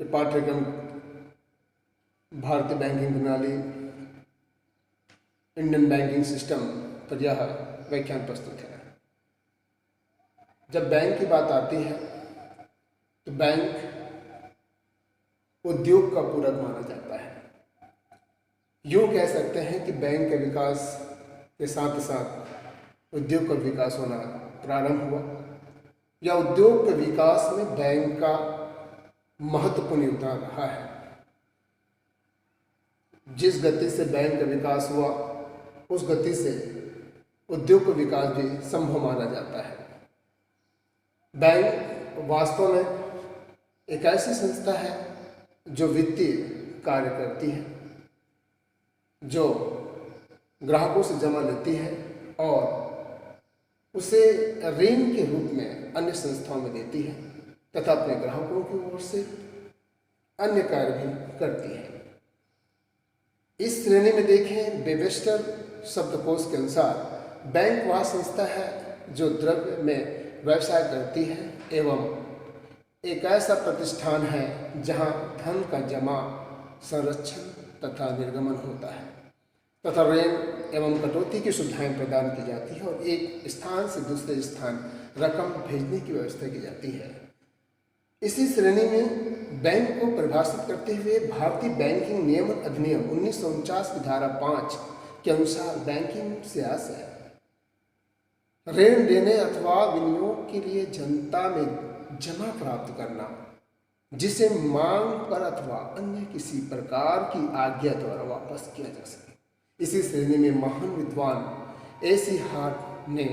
के पाठ्यक्रम भारतीय बैंकिंग प्रणाली, इंडियन बैंकिंग सिस्टम पर यह व्याख्यान प्रस्तुत है। जब बैंक की बात आती है तो बैंक उद्योग का पूरक माना जाता है। यूँ कह सकते हैं कि बैंक के विकास के साथ साथ उद्योग का विकास होना प्रारंभ हुआ, या उद्योग के विकास में बैंक का महत्वपूर्ण योगदान रहा है। जिस गति से बैंक का विकास हुआ उस गति से उद्योग का विकास भी संभव माना जाता है। बैंक वास्तव में एक ऐसी संस्था है जो वित्तीय कार्य करती है, जो ग्राहकों से जमा लेती है और उसे ऋण के रूप में अन्य संस्थाओं में देती है तथा अपने ग्राहकों की ओर से अन्य कार्य भी करती है। इस श्रेणी में देखें, वेबस्टर शब्दकोश के अनुसार बैंक वह संस्था है जो द्रव्य में व्यवसाय करती है एवं एक ऐसा प्रतिष्ठान है जहां धन का जमा, संरक्षण तथा निर्गमन होता है तथा ऋण एवं कटौती की सुविधाएं प्रदान की जाती है और एक स्थान से दूसरे स्थान रकम भेजने की व्यवस्था की जाती है। इसी श्रेणी में बैंक को परिभाषित करते हुए भारतीय बैंकिंग नियमन अधिनियम 1949 की धारा 5 के अनुसार बैंकिंग से आशय ऋण देने अथवा विनियोग के लिए जनता में जमा प्राप्त करना, जिसे मांग पर अथवा अन्य किसी प्रकार की आज्ञा द्वारा वापस किया जा सके। इसी श्रेणी में महान विद्वान एसी हार्ट ने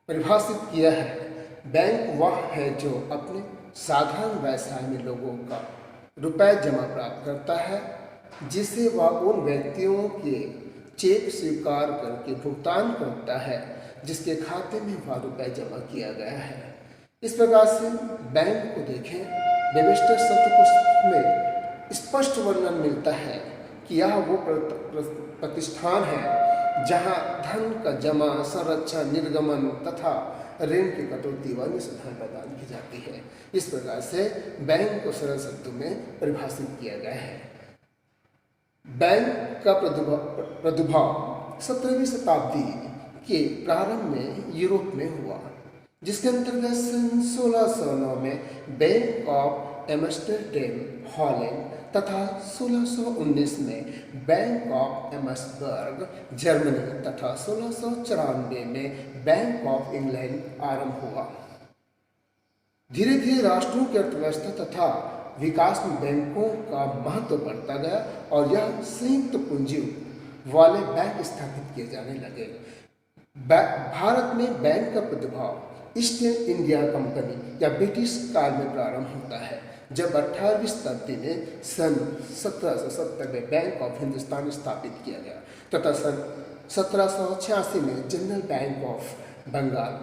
परिभाषित किया है, बैंक वह है जो अपने साधारण व्यवसाय में लोगों का रुपए जमा प्राप्त करता है, जिसे वह उन व्यक्तियों के चेक स्वीकार करके भुगतान करता है जिसके खाते में वह रुपए जमा किया गया है। इस प्रकार से बैंक को देखें, वेबस्टर शब्दकोश में स्पष्ट वर्णन मिलता है कि यह वो प्रतिष्ठान है जहां धन का जमा, संरक्षण, निर्गमन तथा ऋण की कटौती व अन्य सुविधाएं प्रदान की जाती है। इस प्रकार से बैंक को सरल शब्दों में परिभाषित किया गया है। बैंक का प्रादुर्भाव 17वीं शताब्दी के प्रारंभ में यूरोप में हुआ, जिसके अंतर्गत सन 1609 में बैंक ऑफ एम्स्टर्डम हॉलैंड तथा 1619 में बैंक ऑफ एम्सबर्ग जर्मनी तथा 1694 में बैंक ऑफ इंग्लैंड आरंभ हुआ। धीरे धीरे राष्ट्रों की अर्थव्यवस्था तथा विकास में बैंकों का महत्व बढ़ता गया और यह संयुक्त पूंजी वाले बैंक स्थापित किए जाने लगे। भारत में बैंक का प्रादुर्भाव ईस्ट इंडिया कंपनी या ब्रिटिश काल में प्रारंभ होता है, जब 18वीं शताब्दी में सन 1770 में बैंक ऑफ हिंदुस्तान स्थापित किया गया तथा सन 1786 में जनरल बैंक ऑफ बंगाल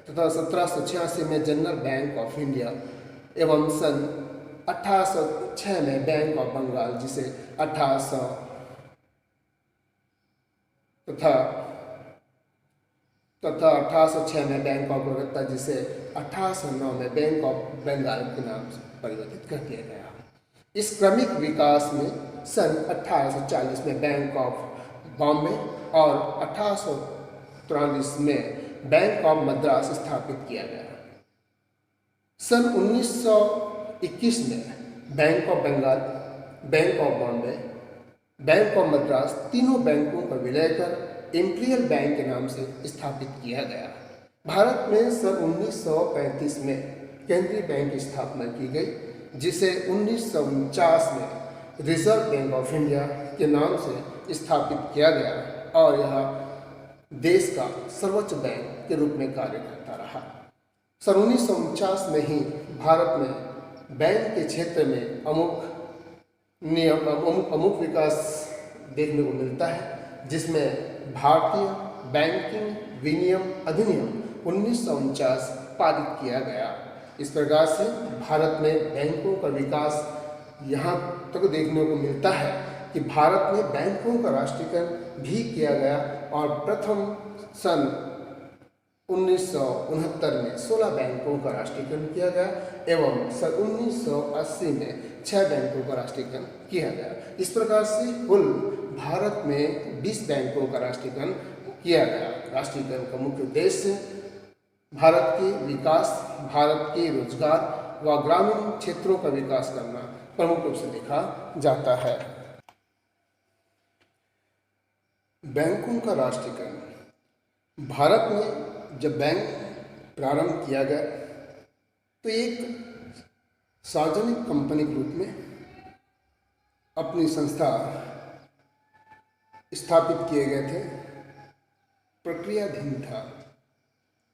तथा 1786 में जनरल बैंक ऑफ इंडिया एवं सन 1806 में बैंक ऑफ बंगाल, जिसे 1800 तथा 1806 में बैंक ऑफ कलकत्ता, जिसे 1809 में बैंक ऑफ बंगाल के नाम से परिवर्तित कर दिया गया। इस क्रमिक विकास में सन 1840 में बैंक ऑफ बॉम्बे और 1843 में बैंक ऑफ मद्रास स्थापित किया गया। सन 1921 में bank of Bengal, bank of Bombay, bank of Madras तीनों बैंकों का विलय कर इंपीरियल बैंक के नाम से स्थापित किया गया। भारत में सन 1935 में केंद्रीय बैंक की स्थापना की गई, जिसे 1949 में रिजर्व बैंक ऑफ इंडिया के नाम से स्थापित किया गया और यह देश का सर्वोच्च बैंक के रूप में कार्य करता रहा। सन 1949 में ही भारत में बैंक के क्षेत्र में अमुक विकास देखने को मिलता है, जिसमें भारतीय बैंकिंग विनियम अधिनियम 1949 पारित किया गया। इस प्रकार से भारत में बैंकों का विकास यहाँ तक देखने को मिलता है कि भारत में बैंकों का राष्ट्रीयकरण भी किया गया और प्रथम सन 1969 में 16 बैंकों का राष्ट्रीयकरण किया गया एवं सन 1980 में 6 बैंकों का राष्ट्रीयकरण किया गया। इस प्रकार से कुल भारत में 20 बैंकों का राष्ट्रीयकरण किया गया। राष्ट्रीयकरण का मुख्य उद्देश्य भारत के विकास, भारत के रोजगार व ग्रामीण क्षेत्रों का विकास करना प्रमुख रूप से देखा जाता है। बैंकों का राष्ट्रीयकरण भारत में जब बैंक प्रारंभ किया गया तो एक सार्वजनिक कंपनी के रूप में अपनी संस्था स्थापित किए गए थे, प्रक्रियाधीन था,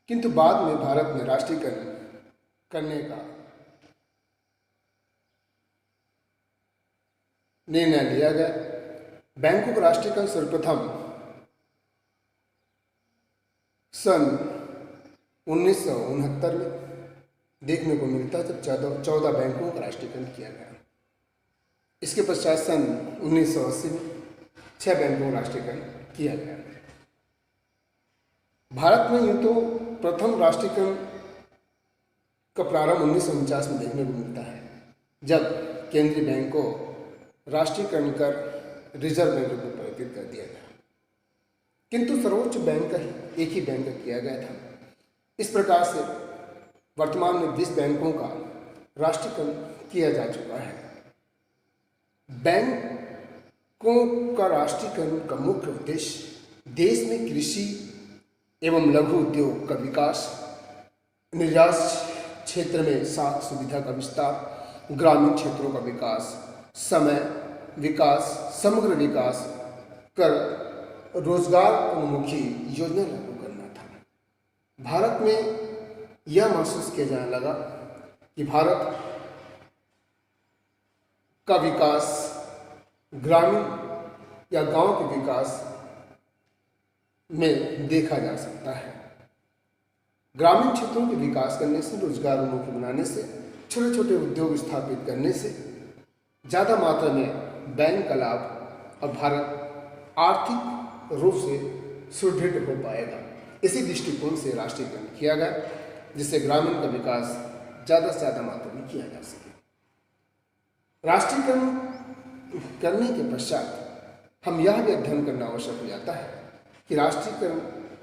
किंतु बाद में भारत में राष्ट्रीयकरण करने का निर्णय लिया गया। बैंकों का राष्ट्रीयकरण सर्वप्रथम सन 1969 में देखने को मिलता है, जब 14 बैंकों का राष्ट्रीयकरण किया गया। इसके पश्चात सन 1980 में 6 बैंकों का राष्ट्रीयकरण किया गया। भारत में यूँ तो प्रथम राष्ट्रीयकरण का प्रारंभ 1949 में देखने को मिलता है, जब केंद्रीय बैंक को राष्ट्रीयकरण कर रिजर्व बैंक में परिवर्तित कर दिया गया, किंतु सर्वोच्च बैंक का एक ही बैंक का किया गया था। इस प्रकार से वर्तमान में 20 बैंकों का राष्ट्रीयकरण किया जा चुका है। बैंकों का राष्ट्रीयकरण का मुख्य उद्देश्य देश में कृषि एवं लघु उद्योग का विकास, निर्यात क्षेत्र में साख सुविधा का विस्तार, ग्रामीण क्षेत्रों का विकास, समय विकास, समग्र विकास कर रोजगार उन्मुखी योजना लागू करना था। भारत में यह महसूस किया जाने लगा कि भारत का विकास ग्रामीण या गांव के विकास में देखा जा सकता है। ग्रामीण क्षेत्रों के विकास करने से, रोजगार उन्मुखी बनाने से, छोटे छोटे उद्योग स्थापित करने से ज़्यादा मात्रा में बैंक का लाभ और भारत आर्थिक रूप से सुदृढ़ हो पाएगा। इसी दृष्टिकोण से राष्ट्रीयकरण किया गया, जिससे ग्रामीण का विकास ज़्यादा से ज़्यादा मात्रा में किया जा सके। राष्ट्रीयकरण करने के पश्चात हम यह भी अध्ययन करना आवश्यक हो जाता है कि राष्ट्रीयकरण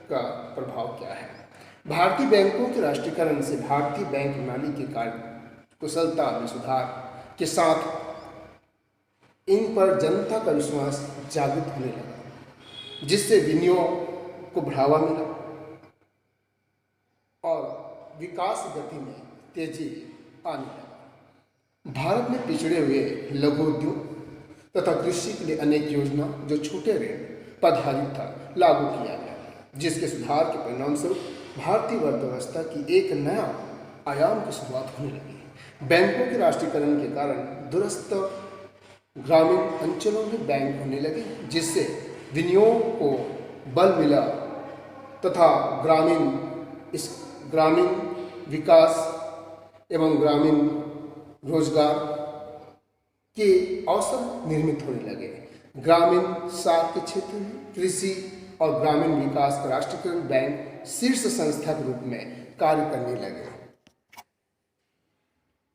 का प्रभाव क्या है। भारतीय बैंकों के राष्ट्रीयकरण से भारतीय बैंक प्रणाली की कार्य कुशलता में सुधार के साथ इन पर जनता का विश्वास जागृत होने लगा, जिससे विनियोग को बढ़ावा मिला और विकास गति में तेजी आने लगा। भारत में पिछड़े हुए लघु उद्योग तथा कृषि के लिए अनेक योजना जो छोटे ऋण पर आधारित था लागू किया गया, जिसके सुधार के परिणाम स्वरूप भारतीय अर्थव्यवस्था की एक नया आयाम की शुरुआत होने लगी। बैंकों के राष्ट्रीयकरण के कारण दूरस्थ ग्रामीण अंचलों में बैंक होने लगे, जिससे विनियोग को बल मिला तथा ग्रामीण विकास एवं ग्रामीण रोजगार के अवसर निर्मित होने लगे। ग्रामीण साख के क्षेत्र में कृषि और ग्रामीण विकास का राष्ट्रीयकरण बैंक शीर्ष संस्था के रूप में कार्य करने लगे।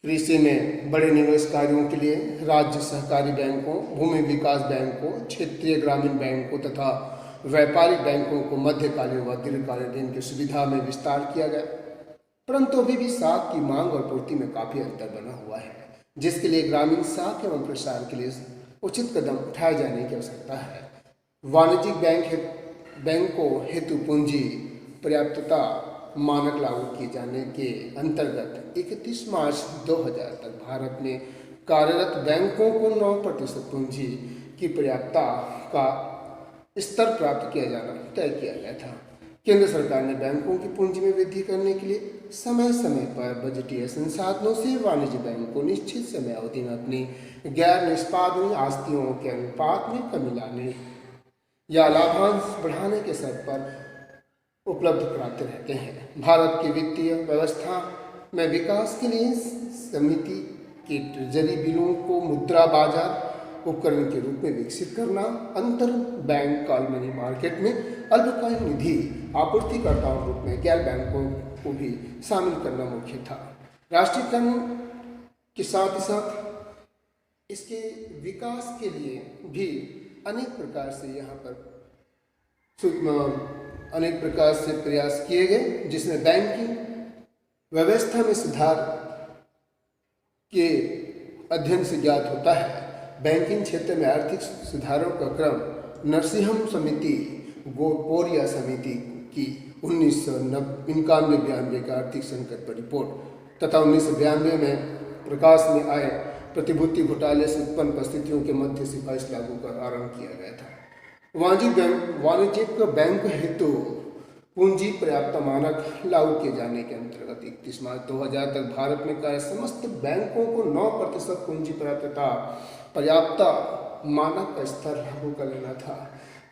कृषि में बड़े निवेश कार्यों के लिए राज्य सहकारी बैंकों, भूमि विकास बैंकों, क्षेत्रीय ग्रामीण बैंकों तथा व्यापारिक बैंकों को मध्यकालीन व दीर्घकालीन ऋण की सुविधा में विस्तार किया गया, परंतु अभी भी साख की मांग और पूर्ति में काफ़ी अंतर बना हुआ है, जिसके लिए ग्रामीण साख एवं प्रसार के लिए उचित कदम उठाए जाने की आवश्यकता है। वाणिज्यिक बैंकों हेतु पूंजी पर्याप्तता मानक लागू किए जाने के अंतर्गत 31 मार्च 2000 तक भारत में कार्यरत बैंकों को 9% पूंजी की पर्याप्तता का स्तर प्राप्त किया जाना तय किया गया था। केंद्र सरकार ने बैंकों की पूंजी में वृद्धि करने के लिए समय समय पर बजटीय संसाधनों से वाणिज्य बैंक को निश्चित समय अवधि में अपनी गैर निष्पादन आस्तियों के अनुपात में कमी लाने या लाभांश बढ़ाने के स्तर पर उपलब्ध कराते रहते हैं। भारत की वित्तीय व्यवस्था में विकास के लिए समिति के ट्रेजरी बिलों को मुद्रा बाजार उपकरण के रूप में विकसित करना, अंतर बैंक कॉल मनी मार्केट में अल्पकालीन निधि आपूर्तिकर्ताओं के रूप में गैर बैंकों को भी शामिल करना मुख्य था। राष्ट्रीयकरण के साथ ही साथ इसके विकास के लिए भी अनेक प्रकार से यहाँ पर अनेक प्रकार से प्रयास किए गए, जिसमें बैंकिंग व्यवस्था में सुधार के अध्ययन से ज्ञात होता है। बैंकिंग क्षेत्र में आर्थिक सुधारों का क्रम नरसिंहम समिति गोरपोरिया समिति की 1991-92 का आर्थिक संकट पर रिपोर्ट तथा 1992 में प्रकाश में आए प्रतिभूति घोटाले से उत्पन्न परिस्थितियों के मध्य सिफारिश लागू कर आरंभ किया गया था। वाणिज्यिक बैंक हेतु पूंजी पर्याप्त मानक लागू किए जाने के अंतर्गत 31 मार्च 2000 तक भारत में कार्य समस्त बैंकों को 9% पूंजी पर्याप्त मानक का स्तर लागू कर लेना था।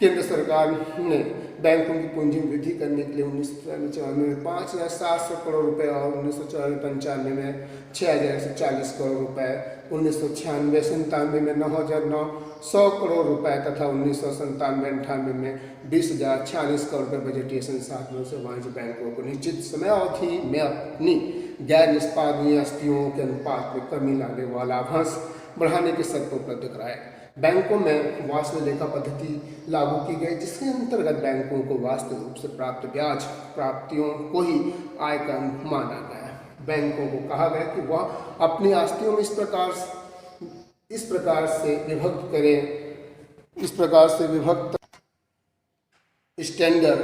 केंद्र सरकार ने बैंकों की पूंजी में वृद्धि करने के लिए 1994 में 5,700 करोड़ रुपए और 1995 में 6,140 करोड़ रुपए, 1996-97 में 9,900 करोड़ रुपए तथा 1997-98 में 20,046 करोड़ रुपए बजटीय संसाधनों से वाणिज्य बैंकों को निश्चित समय अवधि में अपनी गैर निष्पादनीय आस्तियों के अनुपात में कमी लाने वाला लाभांश बढ़ाने के शर्त उपलब्ध कराए। बैंकों में वास्तविक लेखा पद्धति लागू की गई, जिसके अंतर्गत बैंकों को वास्तविक रूप से प्राप्त ब्याज प्राप्तियों को ही आय का माना गया। बैंकों को कहा गया कि वह अपनी आस्तियों में इस प्रकार से विभक्त करें, इस प्रकार से विभक्त स्टैंडर्ड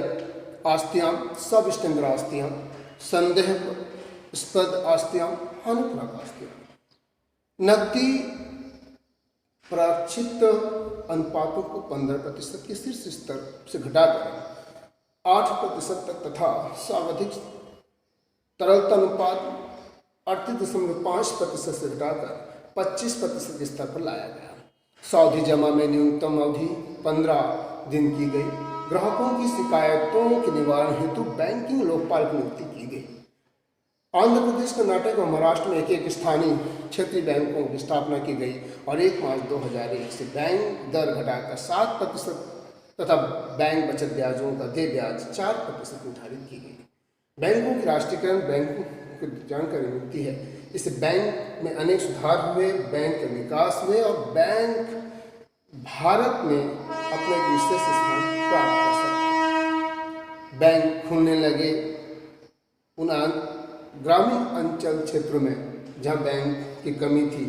आस्तियां, सब स्टैंडर्ड आस्तियां, संदेहास्पद आस्तियां, हानिकारक आस्तियां, नकदी प्राक्षित अनुपातों को 15% के शीर्ष स्तर से घटाकर 8% तक तथा सर्वाधिक तरलता अनुपात 38.5% से घटाकर 25% के स्तर पर लाया गया। सावधि जमा में न्यूनतम अवधि 15 दिन की गई। ग्राहकों की शिकायतों के निवारण हेतु बैंकिंग लोकपाल की नियुक्ति की गई। आंध्र प्रदेश, कर्नाटक और महाराष्ट्र में एक स्थानीय क्षेत्रीय बैंकों की स्थापना की गई और 1 मार्च 2001 से बैंक दर घटाकर 7% तथा बैंक बचत ब्याजों का देय ब्याज 4% निर्धारित की गई। बैंकों की राष्ट्रीयकरण बैंकों की जानकारी मिलती है। इससे बैंक में अनेक सुधार हुए, बैंक के विकास हुए और बैंक भारत में अपना एक विशेष स्थान प्राप्त कर सके। बैंक खुलने लगे उन ग्रामीण अंचल क्षेत्रों में जहाँ बैंक की कमी थी,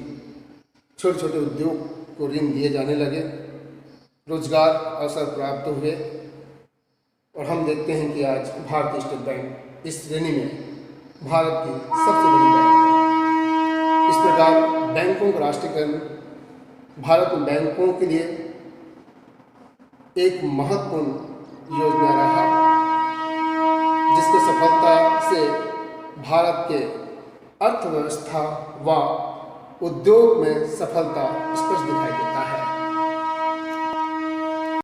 छोटे छोटे उद्योग को ऋण दिए जाने लगे, रोजगार अवसर प्राप्त हुए और हम देखते हैं कि आज भारतीय स्टेट बैंक इस श्रेणी में भारत की सबसे बड़ी बैंक है। इस प्रकार बैंकों का राष्ट्रीयकरण भारत में बैंकों के लिए एक महत्वपूर्ण योजना रहा, जिसके सफलता से भारत के अर्थव्यवस्था व उद्योग में सफलता स्पष्ट दिखाई देता है।